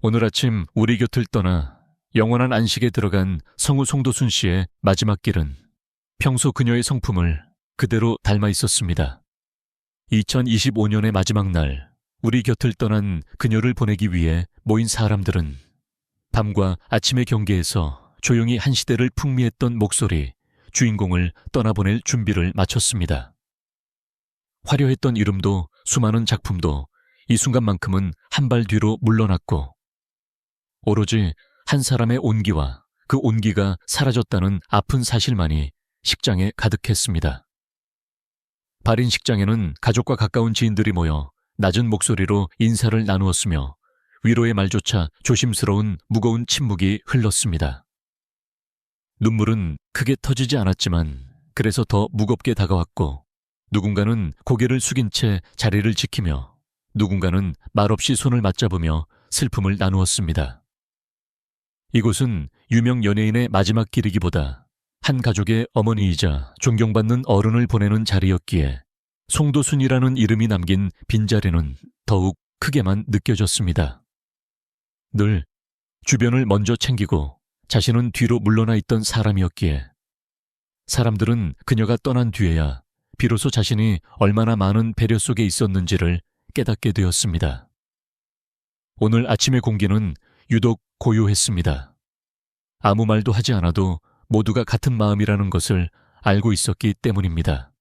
오늘 아침 우리 곁을 떠나 영원한 안식에 들어간 성우 송도순 씨의 마지막 길은 평소 그녀의 성품을 그대로 닮아 있었습니다. 2025년의 마지막 날, 우리 곁을 떠난 그녀를 보내기 위해 모인 사람들은 밤과 아침의 경계에서 조용히 한 시대를 풍미했던 목소리, 주인공을 떠나보낼 준비를 마쳤습니다. 화려했던 이름도 수많은 작품도 이 순간만큼은 한 발 뒤로 물러났고, 오로지 한 사람의 온기와 그 온기가 사라졌다는 아픈 사실만이 식장에 가득했습니다. 발인 식장에는 가족과 가까운 지인들이 모여 낮은 목소리로 인사를 나누었으며 위로의 말조차 조심스러운 무거운 침묵이 흘렀습니다. 눈물은 크게 터지지 않았지만 그래서 더 무겁게 다가왔고, 누군가는 고개를 숙인 채 자리를 지키며 누군가는 말없이 손을 맞잡으며 슬픔을 나누었습니다. 이곳은 유명 연예인의 마지막 길이기보다 한 가족의 어머니이자 존경받는 어른을 보내는 자리였기에 송도순이라는 이름이 남긴 빈자리는 더욱 크게만 느껴졌습니다. 늘 주변을 먼저 챙기고 자신은 뒤로 물러나 있던 사람이었기에 사람들은 그녀가 떠난 뒤에야 비로소 자신이 얼마나 많은 배려 속에 있었는지를 깨닫게 되었습니다. 오늘 아침의 공기는 유독 고요했습니다. 아무 말도 하지 않아도 모두가 같은 마음이라는 것을 알고 있었기 때문입니다.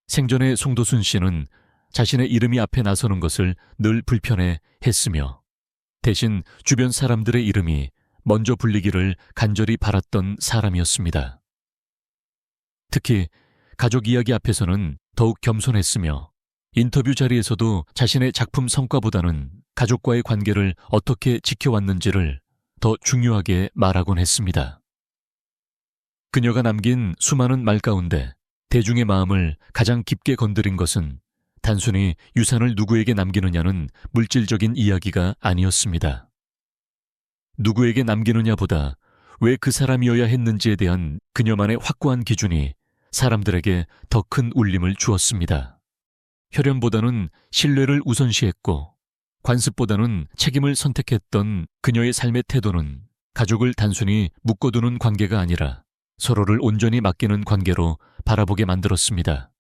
생전에 송도순 씨는 자신의 이름이 앞에 나서는 것을 늘 불편해 했으며 대신 주변 사람들의 이름이 먼저 불리기를 간절히 바랐던 사람이었습니다. 특히 가족 이야기 앞에서는 더욱 겸손했으며 인터뷰 자리에서도 자신의 작품 성과보다는 가족과의 관계를 어떻게 지켜왔는지를 더 중요하게 말하곤 했습니다. 그녀가 남긴 수많은 말 가운데 대중의 마음을 가장 깊게 건드린 것은 단순히 유산을 누구에게 남기느냐는 물질적인 이야기가 아니었습니다. 누구에게 남기느냐보다 왜 그 사람이어야 했는지에 대한 그녀만의 확고한 기준이 사람들에게 더 큰 울림을 주었습니다. 혈연보다는 신뢰를 우선시했고 관습보다는 책임을 선택했던 그녀의 삶의 태도는 가족을 단순히 묶어두는 관계가 아니라 서로를 온전히 맡기는 관계로 바라보게 만들었습니다.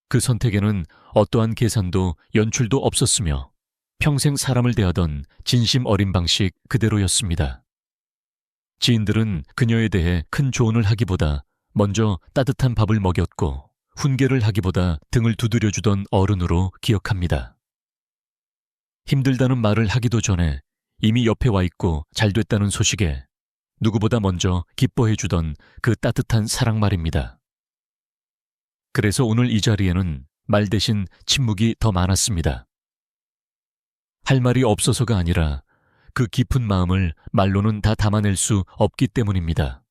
그 선택에는 어떠한 계산도 연출도 없었으며 평생 사람을 대하던 진심 어린 방식 그대로였습니다. 지인들은 그녀에 대해 큰 조언을 하기보다 먼저 따뜻한 밥을 먹였고 훈계를 하기보다 등을 두드려주던 어른으로 기억합니다. 힘들다는 말을 하기도 전에 이미 옆에 와 있고 잘 됐다는 소식에 누구보다 먼저 기뻐해주던 그 따뜻한 사랑 말입니다. 그래서 오늘 이 자리에는 말 대신 침묵이 더 많았습니다. 할 말이 없어서가 아니라 그 깊은 마음을 말로는 다 담아낼 수 없기 때문입니다.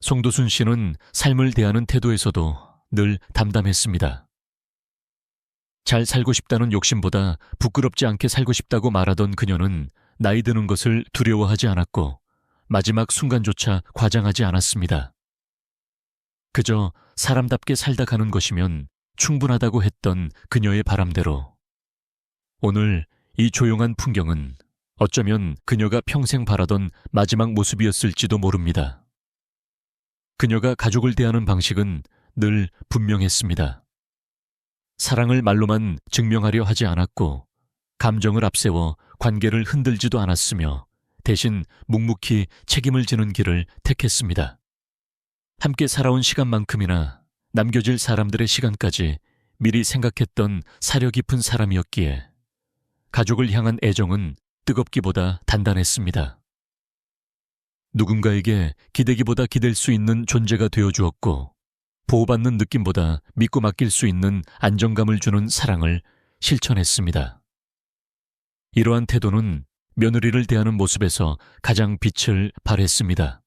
송도순 씨는 삶을 대하는 태도에서도 늘 담담했습니다. 잘 살고 싶다는 욕심보다 부끄럽지 않게 살고 싶다고 말하던 그녀는 나이 드는 것을 두려워하지 않았고 마지막 순간조차 과장하지 않았습니다. 그저 사람답게 살다 가는 것이면 충분하다고 했던 그녀의 바람대로 오늘 이 조용한 풍경은 어쩌면 그녀가 평생 바라던 마지막 모습이었을지도 모릅니다. 그녀가 가족을 대하는 방식은 늘 분명했습니다. 사랑을 말로만 증명하려 하지 않았고 감정을 앞세워 관계를 흔들지도 않았으며 대신 묵묵히 책임을 지는 길을 택했습니다. 함께 살아온 시간만큼이나 남겨질 사람들의 시간까지 미리 생각했던 사려 깊은 사람이었기에 가족을 향한 애정은 뜨겁기보다 단단했습니다. 누군가에게 기대기보다 기댈 수 있는 존재가 되어주었고 보호받는 느낌보다 믿고 맡길 수 있는 안정감을 주는 사랑을 실천했습니다. 이러한 태도는 며느리를 대하는 모습에서 가장 빛을 발했습니다.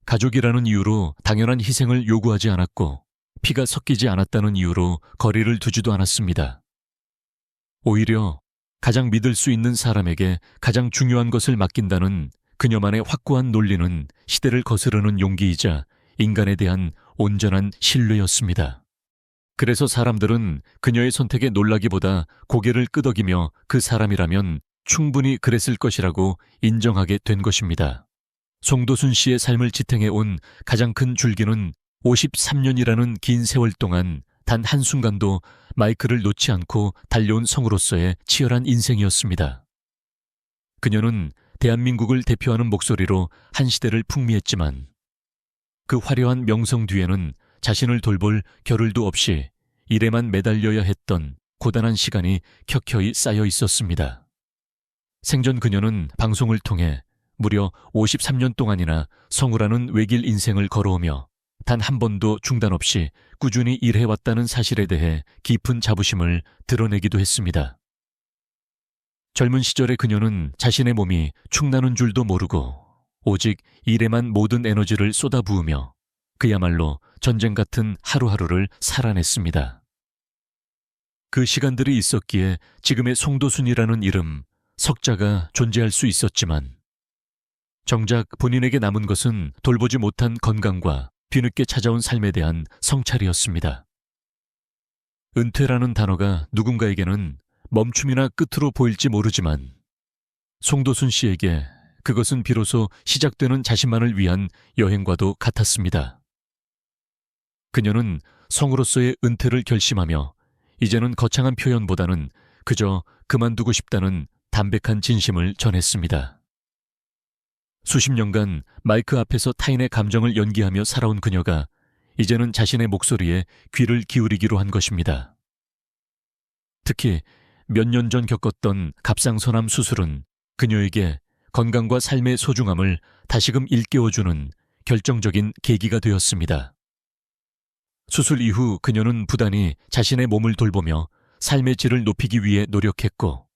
가족이라는 이유로 당연한 희생을 요구하지 않았고 피가 섞이지 않았다는 이유로 거리를 두지도 않았습니다. 오히려 가장 믿을 수 있는 사람에게 가장 중요한 것을 맡긴다는 그녀만의 확고한 논리는 시대를 거스르는 용기이자 인간에 대한 온전한 신뢰였습니다. 그래서 사람들은 그녀의 선택에 놀라기보다 고개를 끄덕이며 그 사람이라면 충분히 그랬을 것이라고 인정하게 된 것입니다. 송도순 씨의 삶을 지탱해 온 가장 큰 줄기는 53년이라는 긴 세월 동안 단 한순간도 마이크를 놓지 않고 달려온 성우로서의 치열한 인생이었습니다. 그녀는 대한민국을 대표하는 목소리로 한 시대를 풍미했지만 그 화려한 명성 뒤에는 자신을 돌볼 겨를도 없이 일에만 매달려야 했던 고단한 시간이 켜켜이 쌓여 있었습니다. 생전 그녀는 방송을 통해 무려 53년 동안이나 성우라는 외길 인생을 걸어오며 단 한 번도 중단 없이 꾸준히 일해왔다는 사실에 대해 깊은 자부심을 드러내기도 했습니다. 젊은 시절의 그녀는 자신의 몸이 축나는 줄도 모르고 오직 일에만 모든 에너지를 쏟아부으며 그야말로 전쟁 같은 하루하루를 살아냈습니다. 그 시간들이 있었기에 지금의 송도순이라는 이름, 석자가 존재할 수 있었지만 정작 본인에게 남은 것은 돌보지 못한 건강과 뒤늦게 찾아온 삶에 대한 성찰이었습니다. 은퇴라는 단어가 누군가에게는 멈춤이나 끝으로 보일지 모르지만 송도순 씨에게 그것은 비로소 시작되는 자신만을 위한 여행과도 같았습니다. 그녀는 성우로서의 은퇴를 결심하며 이제는 거창한 표현보다는 그저 그만두고 싶다는 담백한 진심을 전했습니다. 수십 년간 마이크 앞에서 타인의 감정을 연기하며 살아온 그녀가 이제는 자신의 목소리에 귀를 기울이기로 한 것입니다. 특히 몇 년 전 겪었던 갑상선암 수술은 그녀에게 건강과 삶의 소중함을 다시금 일깨워주는 결정적인 계기가 되었습니다. 수술 이후 그녀는 부단히 자신의 몸을 돌보며 삶의 질을 높이기 위해 노력했고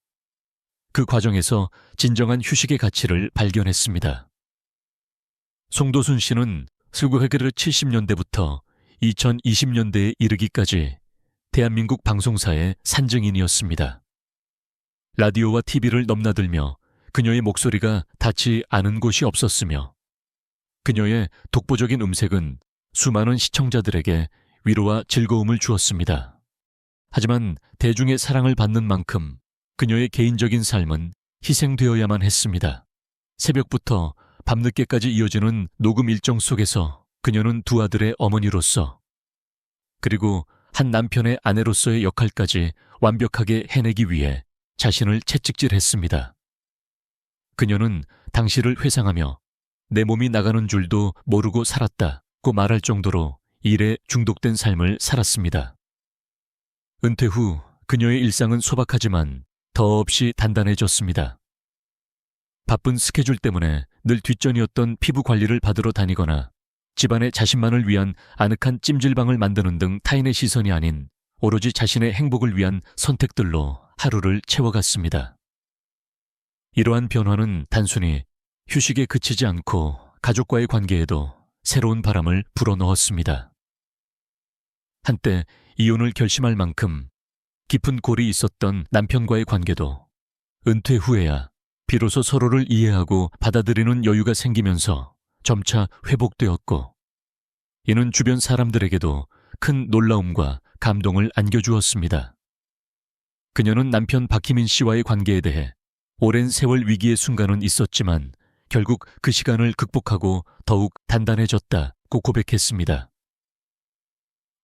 그 과정에서 진정한 휴식의 가치를 발견했습니다. 송도순 씨는 1970년대부터 2020년대에 이르기까지 대한민국 방송사의 산증인이었습니다. 라디오와 TV를 넘나들며 그녀의 목소리가 닿지 않은 곳이 없었으며 그녀의 독보적인 음색은 수많은 시청자들에게 위로와 즐거움을 주었습니다. 하지만 대중의 사랑을 받는 만큼 그녀의 개인적인 삶은 희생되어야만 했습니다. 새벽부터 밤늦게까지 이어지는 녹음 일정 속에서 그녀는 두 아들의 어머니로서 그리고 한 남편의 아내로서의 역할까지 완벽하게 해내기 위해 자신을 채찍질했습니다. 그녀는 당시를 회상하며 내 몸이 나가는 줄도 모르고 살았다고 말할 정도로 일에 중독된 삶을 살았습니다. 은퇴 후 그녀의 일상은 소박하지만 더없이 단단해졌습니다. 바쁜 스케줄 때문에 늘 뒷전이었던 피부 관리를 받으러 다니거나 집안의 자신만을 위한 아늑한 찜질방을 만드는 등 타인의 시선이 아닌 오로지 자신의 행복을 위한 선택들로 하루를 채워갔습니다. 이러한 변화는 단순히 휴식에 그치지 않고 가족과의 관계에도 새로운 바람을 불어넣었습니다. 한때 이혼을 결심할 만큼 깊은 골이 있었던 남편과의 관계도 은퇴 후에야 비로소 서로를 이해하고 받아들이는 여유가 생기면서 점차 회복되었고 이는 주변 사람들에게도 큰 놀라움과 감동을 안겨주었습니다. 그녀는 남편 박희민 씨와의 관계에 대해 오랜 세월 위기의 순간은 있었지만 결국 그 시간을 극복하고 더욱 단단해졌다고 고백했습니다.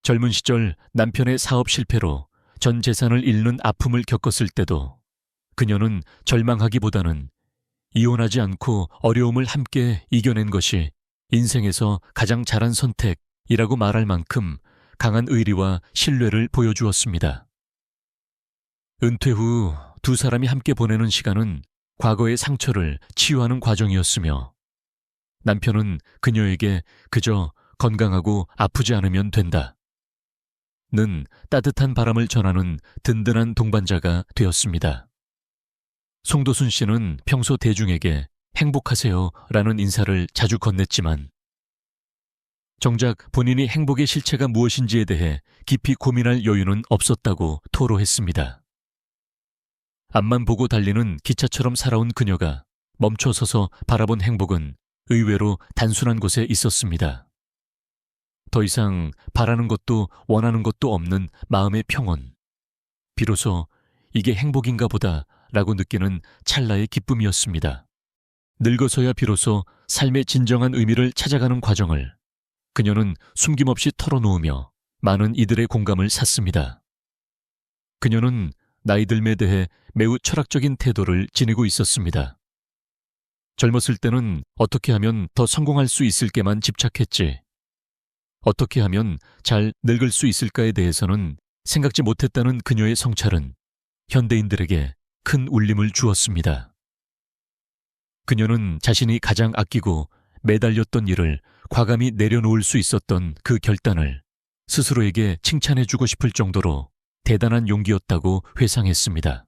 젊은 시절 남편의 사업 실패로 전 재산을 잃는 아픔을 겪었을 때도 그녀는 절망하기보다는 이혼하지 않고 어려움을 함께 이겨낸 것이 인생에서 가장 잘한 선택이라고 말할 만큼 강한 의리와 신뢰를 보여주었습니다. 은퇴 후 두 사람이 함께 보내는 시간은 과거의 상처를 치유하는 과정이었으며 남편은 그녀에게 그저 건강하고 아프지 않으면 된다 는 따뜻한 바람을 전하는 든든한 동반자가 되었습니다. 송도순 씨는 평소 대중에게 행복하세요 라는 인사를 자주 건넸지만 정작 본인이 행복의 실체가 무엇인지에 대해 깊이 고민할 여유는 없었다고 토로했습니다. 앞만 보고 달리는 기차처럼 살아온 그녀가 멈춰서서 바라본 행복은 의외로 단순한 곳에 있었습니다. 더 이상 바라는 것도 원하는 것도 없는 마음의 평온. 비로소 이게 행복인가 보다 라고 느끼는 찰나의 기쁨이었습니다. 늙어서야 비로소 삶의 진정한 의미를 찾아가는 과정을 그녀는 숨김없이 털어놓으며 많은 이들의 공감을 샀습니다. 그녀는 나이 들음에 대해 매우 철학적인 태도를 지니고 있었습니다. 젊었을 때는 어떻게 하면 더 성공할 수 있을게만 집착했지. 어떻게 하면 잘 늙을 수 있을까에 대해서는 생각지 못했다는 그녀의 성찰은 현대인들에게 큰 울림을 주었습니다. 그녀는 자신이 가장 아끼고 매달렸던 일을 과감히 내려놓을 수 있었던 그 결단을 스스로에게 칭찬해주고 싶을 정도로 대단한 용기였다고 회상했습니다.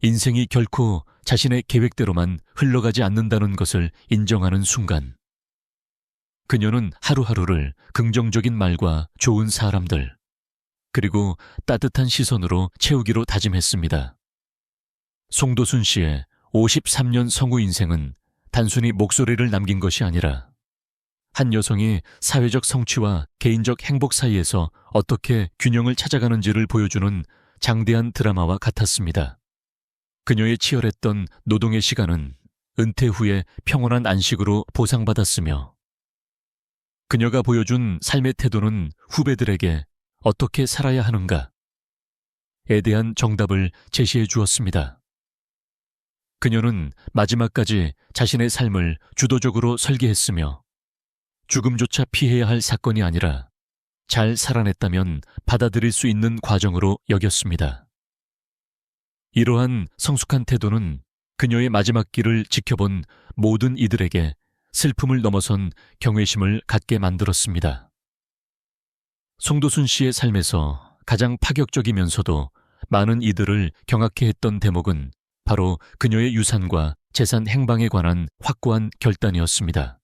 인생이 결코 자신의 계획대로만 흘러가지 않는다는 것을 인정하는 순간, 그녀는 하루하루를 긍정적인 말과 좋은 사람들, 그리고 따뜻한 시선으로 채우기로 다짐했습니다. 송도순 씨의 53년 성우 인생은 단순히 목소리를 남긴 것이 아니라 한 여성이 사회적 성취와 개인적 행복 사이에서 어떻게 균형을 찾아가는지를 보여주는 장대한 드라마와 같았습니다. 그녀의 치열했던 노동의 시간은 은퇴 후에 평온한 안식으로 보상받았으며, 그녀가 보여준 삶의 태도는 후배들에게 어떻게 살아야 하는가에 대한 정답을 제시해 주었습니다. 그녀는 마지막까지 자신의 삶을 주도적으로 설계했으며, 죽음조차 피해야 할 사건이 아니라 잘 살아냈다면 받아들일 수 있는 과정으로 여겼습니다. 이러한 성숙한 태도는 그녀의 마지막 길을 지켜본 모든 이들에게 슬픔을 넘어선 경외심을 갖게 만들었습니다. 송도순 씨의 삶에서 가장 파격적이면서도 많은 이들을 경악해 했던 대목은 바로 그녀의 유산과 재산 행방에 관한 확고한 결단이었습니다.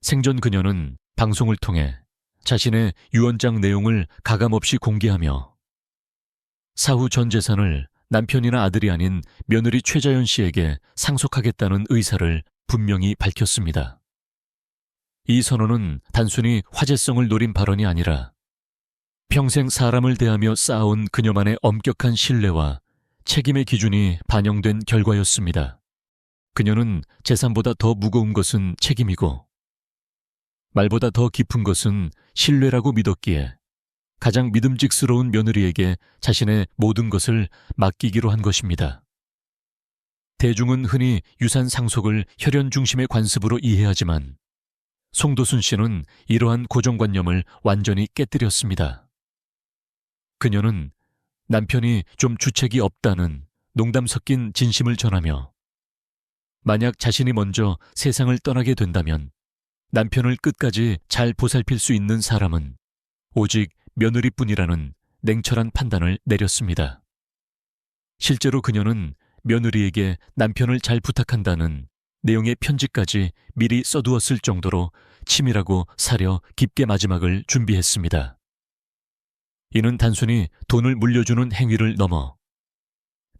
생전 그녀는 방송을 통해 자신의 유언장 내용을 가감없이 공개하며 사후 전 재산을 남편이나 아들이 아닌 며느리 최자연 씨에게 상속하겠다는 의사를 분명히 밝혔습니다. 이 선언은 단순히 화제성을 노린 발언이 아니라 평생 사람을 대하며 쌓아온 그녀만의 엄격한 신뢰와 책임의 기준이 반영된 결과였습니다. 그녀는 재산보다 더 무거운 것은 책임이고 말보다 더 깊은 것은 신뢰라고 믿었기에 가장 믿음직스러운 며느리에게 자신의 모든 것을 맡기기로 한 것입니다. 대중은 흔히 유산 상속을 혈연 중심의 관습으로 이해하지만 송도순 씨는 이러한 고정관념을 완전히 깨뜨렸습니다. 그녀는 남편이 좀 주책이 없다는 농담 섞인 진심을 전하며, 만약 자신이 먼저 세상을 떠나게 된다면 남편을 끝까지 잘 보살필 수 있는 사람은 오직 며느리뿐이라는 냉철한 판단을 내렸습니다. 실제로 그녀는 며느리에게 남편을 잘 부탁한다는 내용의 편지까지 미리 써두었을 정도로 치밀하고 사려 깊게 마지막을 준비했습니다. 이는 단순히 돈을 물려주는 행위를 넘어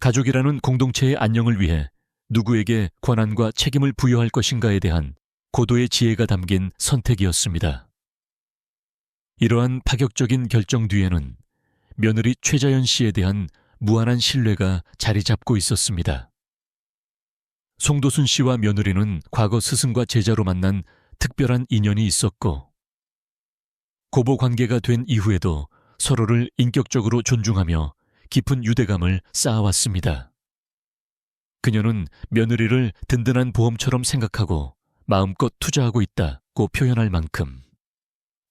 가족이라는 공동체의 안녕을 위해 누구에게 권한과 책임을 부여할 것인가에 대한 고도의 지혜가 담긴 선택이었습니다. 이러한 파격적인 결정 뒤에는 며느리 최자연 씨에 대한 무한한 신뢰가 자리 잡고 있었습니다. 송도순 씨와 며느리는 과거 스승과 제자로 만난 특별한 인연이 있었고, 고부 관계가 된 이후에도 서로를 인격적으로 존중하며 깊은 유대감을 쌓아왔습니다. 그녀는 며느리를 든든한 보험처럼 생각하고 마음껏 투자하고 있다고 표현할 만큼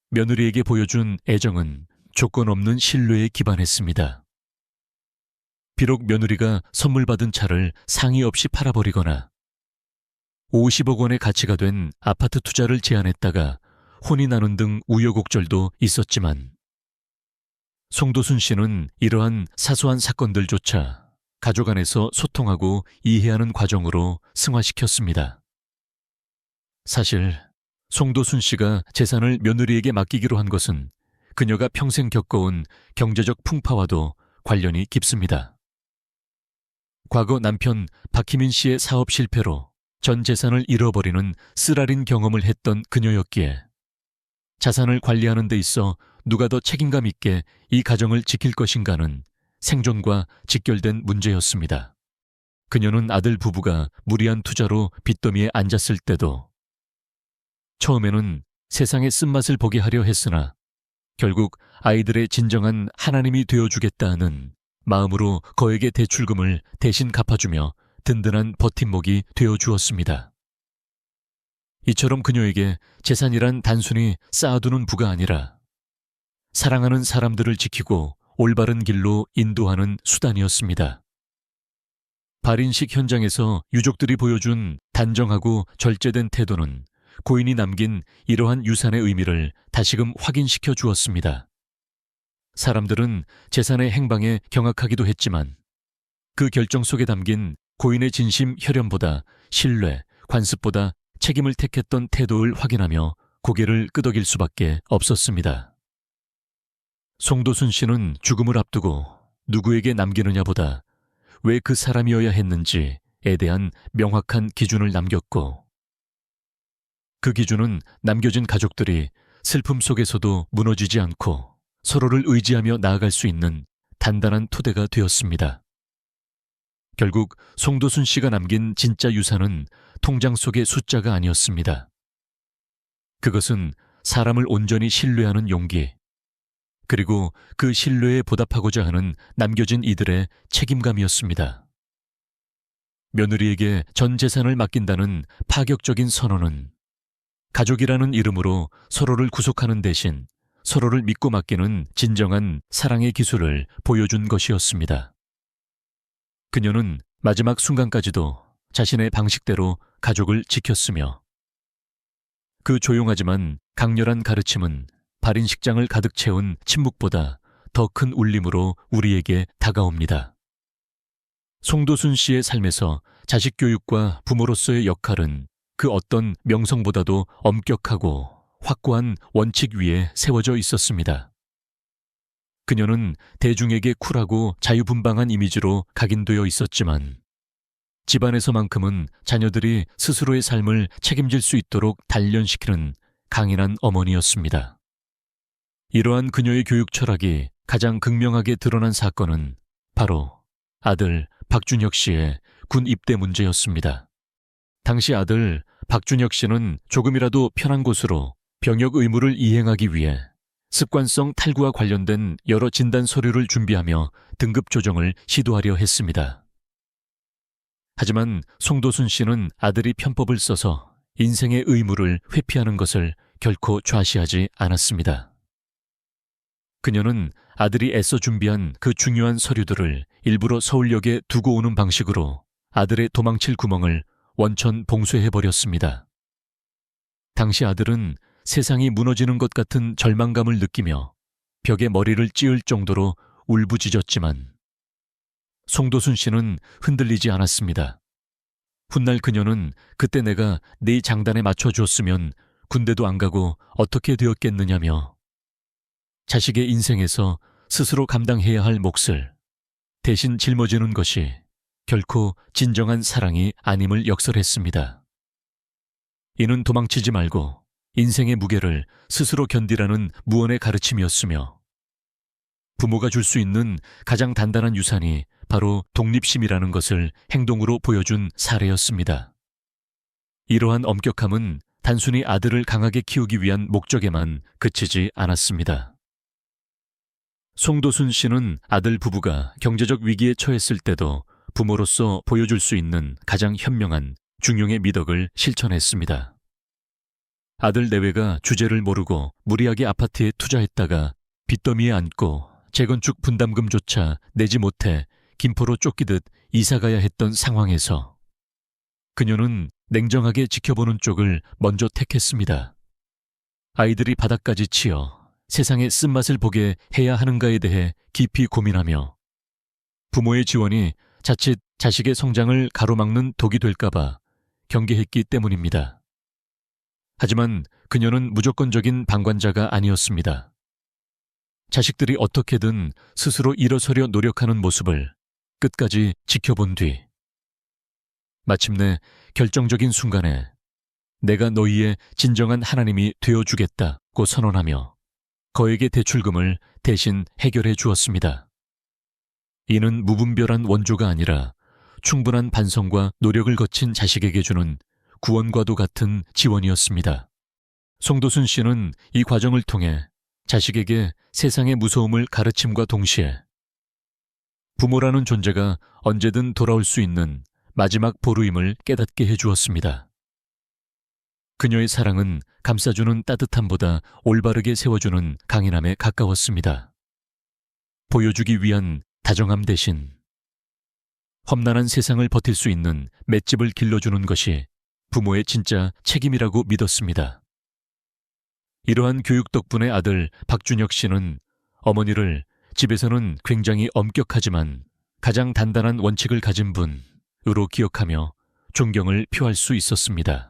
며느리에게 보여준 애정은 조건 없는 신뢰에 기반했습니다. 비록 며느리가 선물 받은 차를 상의 없이 팔아버리거나 50억 원의 가치가 된 아파트 투자를 제안했다가 혼이 나는 등 우여곡절도 있었지만, 송도순 씨는 이러한 사소한 사건들조차 가족 안에서 소통하고 이해하는 과정으로 승화시켰습니다. 사실 송도순 씨가 재산을 며느리에게 맡기기로 한 것은 그녀가 평생 겪어온 경제적 풍파와도 관련이 깊습니다. 과거 남편 박희민 씨의 사업 실패로 전 재산을 잃어버리는 쓰라린 경험을 했던 그녀였기에 자산을 관리하는 데 있어 누가 더 책임감 있게 이 가정을 지킬 것인가는 생존과 직결된 문제였습니다. 그녀는 아들 부부가 무리한 투자로 빚더미에 앉았을 때도 처음에는 세상의 쓴맛을 보게 하려 했으나 결국 아이들의 진정한 하나님이 되어주겠다는 마음으로 거액의 대출금을 대신 갚아주며 든든한 버팀목이 되어주었습니다. 이처럼 그녀에게 재산이란 단순히 쌓아두는 부가 아니라 사랑하는 사람들을 지키고 올바른 길로 인도하는 수단이었습니다. 발인식 현장에서 유족들이 보여준 단정하고 절제된 태도는 고인이 남긴 이러한 유산의 의미를 다시금 확인시켜 주었습니다. 사람들은 재산의 행방에 경악하기도 했지만 그 결정 속에 담긴 고인의 진심 혈연보다 신뢰, 관습보다 책임을 택했던 태도를 확인하며 고개를 끄덕일 수밖에 없었습니다. 송도순 씨는 죽음을 앞두고 누구에게 남기느냐보다 왜 그 사람이어야 했는지에 대한 명확한 기준을 남겼고 그 기준은 남겨진 가족들이 슬픔 속에서도 무너지지 않고 서로를 의지하며 나아갈 수 있는 단단한 토대가 되었습니다. 결국 송도순 씨가 남긴 진짜 유산은 통장 속의 숫자가 아니었습니다. 그것은 사람을 온전히 신뢰하는 용기, 그리고 그 신뢰에 보답하고자 하는 남겨진 이들의 책임감이었습니다. 며느리에게 전 재산을 맡긴다는 파격적인 선언은 가족이라는 이름으로 서로를 구속하는 대신 서로를 믿고 맡기는 진정한 사랑의 기술을 보여준 것이었습니다. 그녀는 마지막 순간까지도 자신의 방식대로 가족을 지켰으며 그 조용하지만 강렬한 가르침은 발인식장을 가득 채운 침묵보다 더 큰 울림으로 우리에게 다가옵니다. 송도순 씨의 삶에서 자식 교육과 부모로서의 역할은 그 어떤 명성보다도 엄격하고 확고한 원칙 위에 세워져 있었습니다. 그녀는 대중에게 쿨하고 자유분방한 이미지로 각인되어 있었지만 집안에서만큼은 자녀들이 스스로의 삶을 책임질 수 있도록 단련시키는 강인한 어머니였습니다. 이러한 그녀의 교육 철학이 가장 극명하게 드러난 사건은 바로 아들 박준혁 씨의 군 입대 문제였습니다. 당시 아들 박준혁 씨는 조금이라도 편한 곳으로 병역 의무를 이행하기 위해 습관성 탈구와 관련된 여러 진단 서류를 준비하며 등급 조정을 시도하려 했습니다. 하지만 송도순 씨는 아들이 편법을 써서 인생의 의무를 회피하는 것을 결코 좌시하지 않았습니다. 그녀는 아들이 애써 준비한 그 중요한 서류들을 일부러 서울역에 두고 오는 방식으로 아들의 도망칠 구멍을 원천 봉쇄해버렸습니다. 당시 아들은 세상이 무너지는 것 같은 절망감을 느끼며 벽에 머리를 찌을 정도로 울부짖었지만 송도순 씨는 흔들리지 않았습니다. 훗날 그녀는 그때 내가 네 장단에 맞춰주었으면 군대도 안 가고 어떻게 되었겠느냐며 자식의 인생에서 스스로 감당해야 할 몫을 대신 짊어지는 것이 결코 진정한 사랑이 아님을 역설했습니다. 이는 도망치지 말고 인생의 무게를 스스로 견디라는 무언의 가르침이었으며 부모가 줄 수 있는 가장 단단한 유산이 바로 독립심이라는 것을 행동으로 보여준 사례였습니다. 이러한 엄격함은 단순히 아들을 강하게 키우기 위한 목적에만 그치지 않았습니다. 송도순 씨는 아들 부부가 경제적 위기에 처했을 때도 부모로서 보여줄 수 있는 가장 현명한 중용의 미덕을 실천했습니다. 아들 내외가 주제를 모르고 무리하게 아파트에 투자했다가 빚더미에 앉고 재건축 분담금조차 내지 못해 김포로 쫓기듯 이사가야 했던 상황에서 그녀는 냉정하게 지켜보는 쪽을 먼저 택했습니다. 아이들이 바닥까지 치여 세상의 쓴맛을 보게 해야 하는가에 대해 깊이 고민하며 부모의 지원이 자칫 자식의 성장을 가로막는 독이 될까봐 경계했기 때문입니다. 하지만 그녀는 무조건적인 방관자가 아니었습니다. 자식들이 어떻게든 스스로 일어서려 노력하는 모습을 끝까지 지켜본 뒤 마침내 결정적인 순간에 내가 너희의 진정한 하나님이 되어주겠다 갚고 선언하며 거액의 대출금을 대신 해결해 주었습니다. 이는 무분별한 원조가 아니라 충분한 반성과 노력을 거친 자식에게 주는 구원과도 같은 지원이었습니다. 송도순 씨는 이 과정을 통해 자식에게 세상의 무서움을 가르침과 동시에 부모라는 존재가 언제든 돌아올 수 있는 마지막 보루임을 깨닫게 해주었습니다. 그녀의 사랑은 감싸주는 따뜻함보다 올바르게 세워주는 강인함에 가까웠습니다. 보여주기 위한 다정함 대신 험난한 세상을 버틸 수 있는 맷집을 길러주는 것이 부모의 진짜 책임이라고 믿었습니다. 이러한 교육 덕분에 아들 박준혁 씨는 어머니를 집에서는 굉장히 엄격하지만 가장 단단한 원칙을 가진 분으로 기억하며 존경을 표할 수 있었습니다.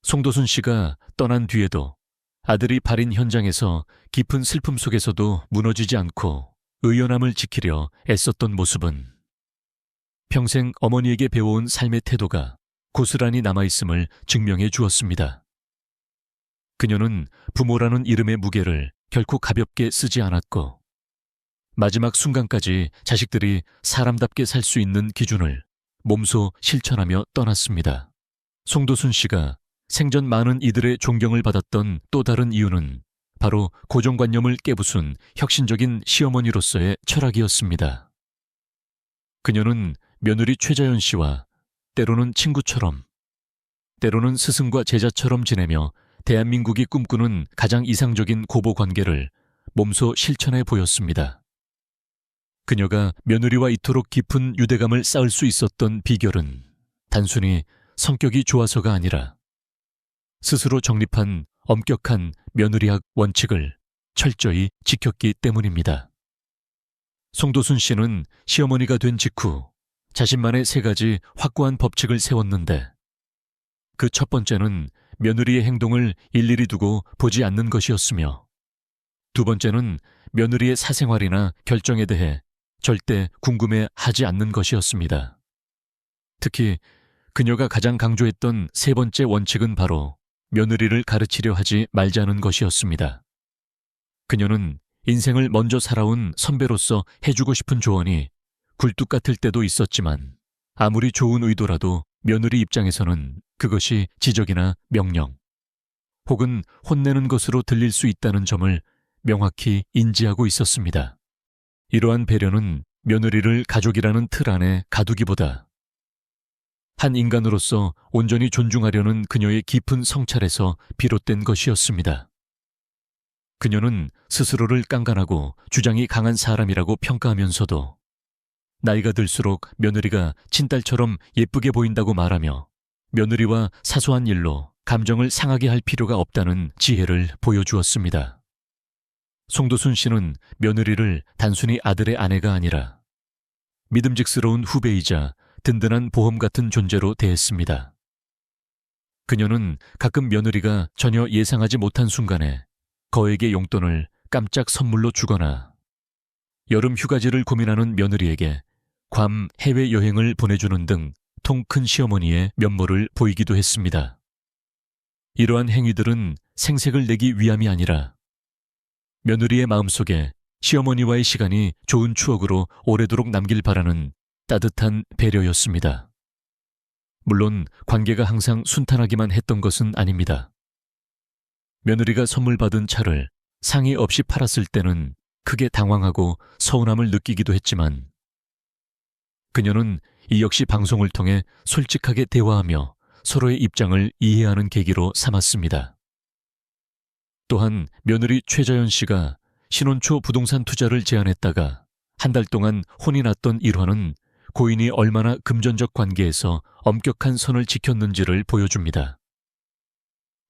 송도순 씨가 떠난 뒤에도 아들이 발인 현장에서 깊은 슬픔 속에서도 무너지지 않고 의연함을 지키려 애썼던 모습은 평생 어머니에게 배워온 삶의 태도가 고스란히 남아있음을 증명해 주었습니다. 그녀는 부모라는 이름의 무게를 결코 가볍게 쓰지 않았고 마지막 순간까지 자식들이 사람답게 살 수 있는 기준을 몸소 실천하며 떠났습니다. 송도순 씨가 생전 많은 이들의 존경을 받았던 또 다른 이유는 바로 고정관념을 깨부순 혁신적인 시어머니로서의 철학이었습니다. 그녀는 며느리 최자연 씨와 때로는 친구처럼, 때로는 스승과 제자처럼 지내며 대한민국이 꿈꾸는 가장 이상적인 고부 관계를 몸소 실천해 보였습니다. 그녀가 며느리와 이토록 깊은 유대감을 쌓을 수 있었던 비결은 단순히 성격이 좋아서가 아니라 스스로 정립한 엄격한 며느리학 원칙을 철저히 지켰기 때문입니다. 송도순 씨는 시어머니가 된 직후 자신만의 3가지 확고한 법칙을 세웠는데 그 첫 번째는 며느리의 행동을 일일이 두고 보지 않는 것이었으며 두 번째는 며느리의 사생활이나 결정에 대해 절대 궁금해하지 않는 것이었습니다. 특히 그녀가 가장 강조했던 3번째 원칙은 바로 며느리를 가르치려 하지 말자는 것이었습니다. 그녀는 인생을 먼저 살아온 선배로서 해주고 싶은 조언이 굴뚝 같을 때도 있었지만 아무리 좋은 의도라도 며느리 입장에서는 그것이 지적이나 명령 혹은 혼내는 것으로 들릴 수 있다는 점을 명확히 인지하고 있었습니다. 이러한 배려는 며느리를 가족이라는 틀 안에 가두기보다 한 인간으로서 온전히 존중하려는 그녀의 깊은 성찰에서 비롯된 것이었습니다. 그녀는 스스로를 깐깐하고 주장이 강한 사람이라고 평가하면서도 나이가 들수록 며느리가 친딸처럼 예쁘게 보인다고 말하며 며느리와 사소한 일로 감정을 상하게 할 필요가 없다는 지혜를 보여주었습니다. 송도순 씨는 며느리를 단순히 아들의 아내가 아니라 믿음직스러운 후배이자 든든한 보험 같은 존재로 대했습니다. 그녀는 가끔 며느리가 전혀 예상하지 못한 순간에 거액의 용돈을 깜짝 선물로 주거나 여름 휴가지를 고민하는 며느리에게 괌 해외여행을 보내주는 등 통 큰 시어머니의 면모를 보이기도 했습니다. 이러한 행위들은 생색을 내기 위함이 아니라 며느리의 마음속에 시어머니와의 시간이 좋은 추억으로 오래도록 남길 바라는 따뜻한 배려였습니다. 물론 관계가 항상 순탄하기만 했던 것은 아닙니다. 며느리가 선물 받은 차를 상의 없이 팔았을 때는 크게 당황하고 서운함을 느끼기도 했지만 그녀는 이 역시 방송을 통해 솔직하게 대화하며 서로의 입장을 이해하는 계기로 삼았습니다. 또한 며느리 최자연 씨가 신혼 초 부동산 투자를 제안했다가 한 달 동안 혼이 났던 일화는 고인이 얼마나 금전적 관계에서 엄격한 선을 지켰는지를 보여줍니다.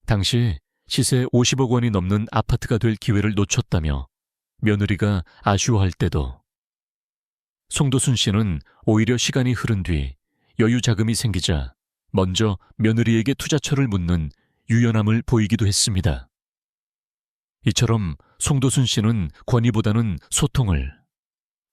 당시 시세 50억 원이 넘는 아파트가 될 기회를 놓쳤다며 며느리가 아쉬워할 때도 송도순 씨는 오히려 시간이 흐른 뒤 여유 자금이 생기자 먼저 며느리에게 투자처를 묻는 유연함을 보이기도 했습니다. 이처럼 송도순 씨는 권위보다는 소통을,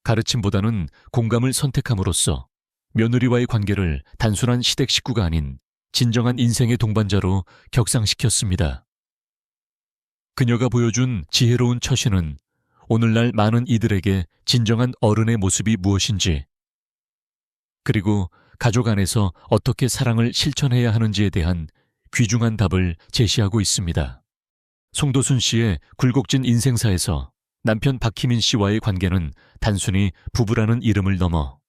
가르침보다는 공감을 선택함으로써 며느리와의 관계를 단순한 시댁 식구가 아닌 진정한 인생의 동반자로 격상시켰습니다. 그녀가 보여준 지혜로운 처신은 오늘날 많은 이들에게 진정한 어른의 모습이 무엇인지, 그리고 가족 안에서 어떻게 사랑을 실천해야 하는지에 대한 귀중한 답을 제시하고 있습니다. 송도순 씨의 굴곡진 인생사에서 남편 박희민 씨와의 관계는 단순히 부부라는 이름을 넘어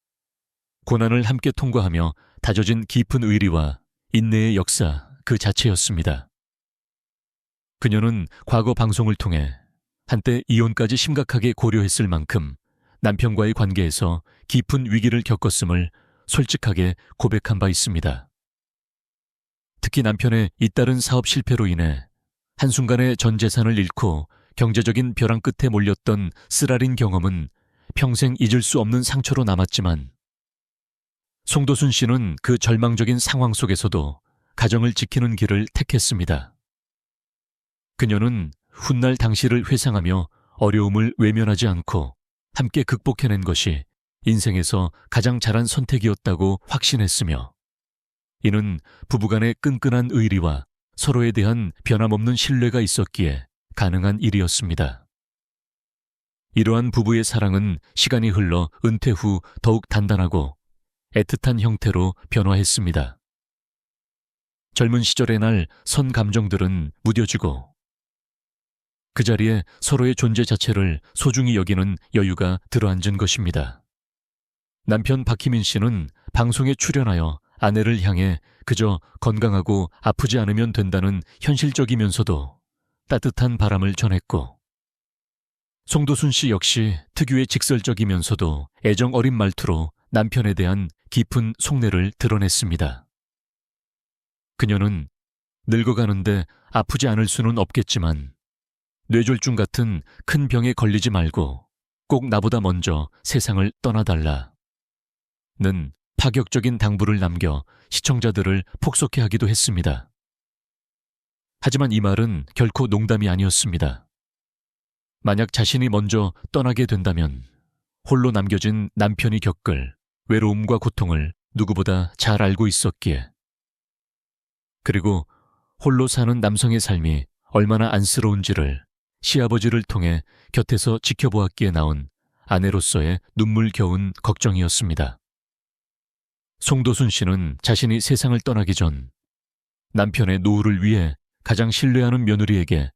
고난을 함께 통과하며 다져진 깊은 의리와 인내의 역사 그 자체였습니다. 그녀는 과거 방송을 통해 한때 이혼까지 심각하게 고려했을 만큼 남편과의 관계에서 깊은 위기를 겪었음을 솔직하게 고백한 바 있습니다. 특히 남편의 잇따른 사업 실패로 인해 한순간에 전 재산을 잃고 경제적인 벼랑 끝에 몰렸던 쓰라린 경험은 평생 잊을 수 없는 상처로 남았지만, 송도순 씨는 그 절망적인 상황 속에서도 가정을 지키는 길을 택했습니다. 그녀는 훗날 당시를 회상하며 어려움을 외면하지 않고 함께 극복해낸 것이 인생에서 가장 잘한 선택이었다고 확신했으며, 이는 부부간의 끈끈한 의리와 서로에 대한 변함없는 신뢰가 있었기에 가능한 일이었습니다. 이러한 부부의 사랑은 시간이 흘러 은퇴 후 더욱 단단하고 애틋한 형태로 변화했습니다. 젊은 시절의 날 선 감정들은 무뎌지고 그 자리에 서로의 존재 자체를 소중히 여기는 여유가 들어앉은 것입니다. 남편 박희민 씨는 방송에 출연하여 아내를 향해 그저 건강하고 아프지 않으면 된다는 현실적이면서도 따뜻한 바람을 전했고, 송도순 씨 역시 특유의 직설적이면서도 애정 어린 말투로 남편에 대한 깊은 속내를 드러냈습니다. 그녀는 늙어가는데 아프지 않을 수는 없겠지만 뇌졸중 같은 큰 병에 걸리지 말고 꼭 나보다 먼저 세상을 떠나달라 는 파격적인 당부를 남겨 시청자들을 폭소케 하기도 했습니다. 하지만 이 말은 결코 농담이 아니었습니다. 만약 자신이 먼저 떠나게 된다면 홀로 남겨진 남편이 겪을 외로움과 고통을 누구보다 잘 알고 있었기에, 그리고 홀로 사는 남성의 삶이 얼마나 안쓰러운지를 시아버지를 통해 곁에서 지켜보았기에 나온 아내로서의 눈물겨운 걱정이었습니다. 송도순 씨는 자신이 세상을 떠나기 전 남편의 노후를 위해 가장 신뢰하는 며느리에게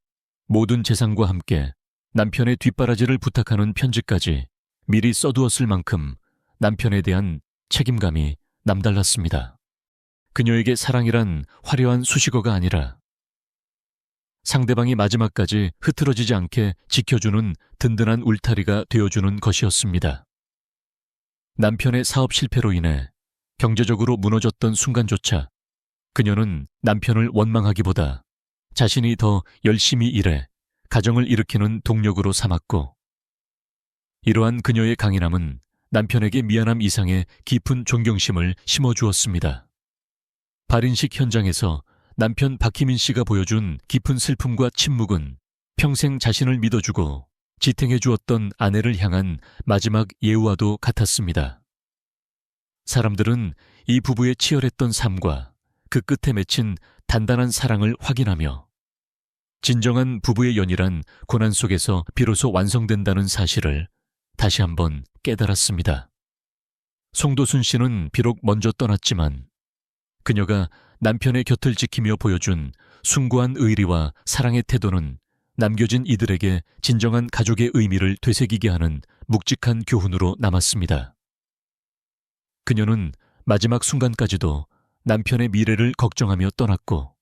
모든 재산과 함께 남편의 뒷바라지를 부탁하는 편지까지 미리 써두었을 만큼 남편에 대한 책임감이 남달랐습니다. 그녀에게 사랑이란 화려한 수식어가 아니라 상대방이 마지막까지 흐트러지지 않게 지켜주는 든든한 울타리가 되어주는 것이었습니다. 남편의 사업 실패로 인해 경제적으로 무너졌던 순간조차 그녀는 남편을 원망하기보다 자신이 더 열심히 일해 가정을 일으키는 동력으로 삼았고, 이러한 그녀의 강인함은 남편에게 미안함 이상의 깊은 존경심을 심어주었습니다. 발인식 현장에서 남편 박희민 씨가 보여준 깊은 슬픔과 침묵은 평생 자신을 믿어주고 지탱해 주었던 아내를 향한 마지막 예우와도 같았습니다. 사람들은 이 부부의 치열했던 삶과 그 끝에 맺힌 단단한 사랑을 확인하며 진정한 부부의 연이란 고난 속에서 비로소 완성된다는 사실을 다시 한번 깨달았습니다. 송도순 씨는 비록 먼저 떠났지만 그녀가 남편의 곁을 지키며 보여준 숭고한 의리와 사랑의 태도는 남겨진 이들에게 진정한 가족의 의미를 되새기게 하는 묵직한 교훈으로 남았습니다. 그녀는 마지막 순간까지도 남편의 미래를 걱정하며 떠났고,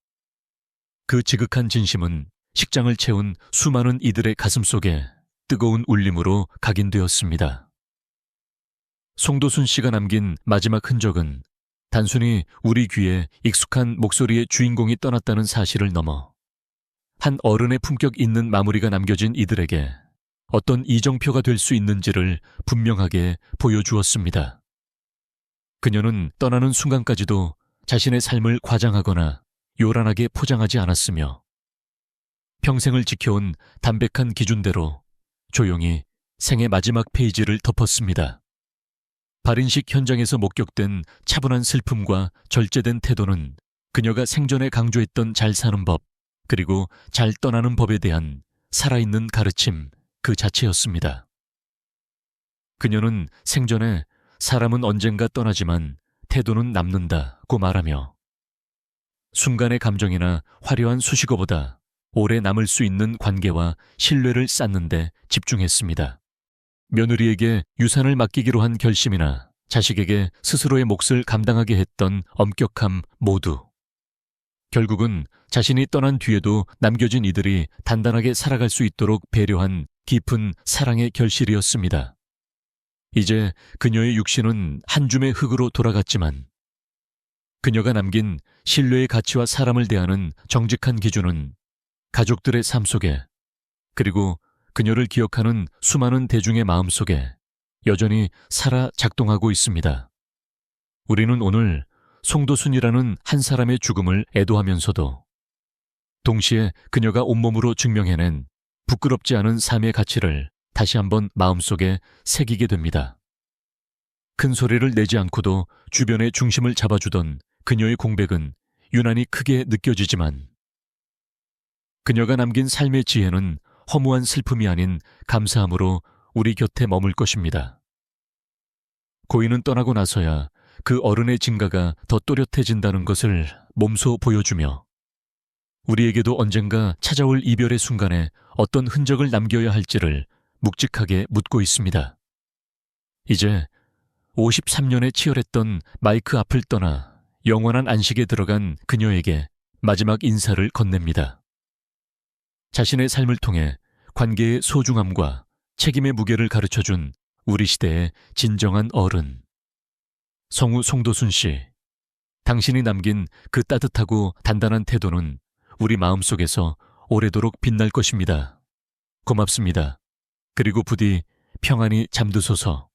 그 지극한 진심은 식장을 채운 수많은 이들의 가슴 속에 뜨거운 울림으로 각인되었습니다. 송도순 씨가 남긴 마지막 흔적은 단순히 우리 귀에 익숙한 목소리의 주인공이 떠났다는 사실을 넘어 한 어른의 품격 있는 마무리가 남겨진 이들에게 어떤 이정표가 될 수 있는지를 분명하게 보여주었습니다. 그녀는 떠나는 순간까지도 자신의 삶을 과장하거나 요란하게 포장하지 않았으며 평생을 지켜온 담백한 기준대로 조용히 생의 마지막 페이지를 덮었습니다. 발인식 현장에서 목격된 차분한 슬픔과 절제된 태도는 그녀가 생전에 강조했던 잘 사는 법, 그리고 잘 떠나는 법에 대한 살아있는 가르침 그 자체였습니다. 그녀는 생전에 사람은 언젠가 떠나지만 태도는 남는다고 말하며 순간의 감정이나 화려한 수식어보다 오래 남을 수 있는 관계와 신뢰를 쌓는 데 집중했습니다. 며느리에게 유산을 맡기기로 한 결심이나 자식에게 스스로의 몫을 감당하게 했던 엄격함 모두 결국은 자신이 떠난 뒤에도 남겨진 이들이 단단하게 살아갈 수 있도록 배려한 깊은 사랑의 결실이었습니다. 이제 그녀의 육신은 한 줌의 흙으로 돌아갔지만 그녀가 남긴 신뢰의 가치와 사람을 대하는 정직한 기준은 가족들의 삶 속에 그리고 그녀를 기억하는 수많은 대중의 마음 속에 여전히 살아 작동하고 있습니다. 우리는 오늘 송도순이라는 한 사람의 죽음을 애도하면서도 동시에 그녀가 온몸으로 증명해낸 부끄럽지 않은 삶의 가치를 다시 한번 마음속에 새기게 됩니다. 큰 소리를 내지 않고도 주변의 중심을 잡아주던 그녀의 공백은 유난히 크게 느껴지지만 그녀가 남긴 삶의 지혜는 허무한 슬픔이 아닌 감사함으로 우리 곁에 머물 것입니다. 고인은 떠나고 나서야 그 어른의 진가가 더 또렷해진다는 것을 몸소 보여주며 우리에게도 언젠가 찾아올 이별의 순간에 어떤 흔적을 남겨야 할지를 묵직하게 묻고 있습니다. 이제 53년에 치열했던 마이크 앞을 떠나 영원한 안식에 들어간 그녀에게 마지막 인사를 건넵니다. 자신의 삶을 통해 관계의 소중함과 책임의 무게를 가르쳐준 우리 시대의 진정한 어른. 성우 송도순 씨, 당신이 남긴 그 따뜻하고 단단한 태도는 우리 마음속에서 오래도록 빛날 것입니다. 고맙습니다. 그리고 부디 평안히 잠드소서.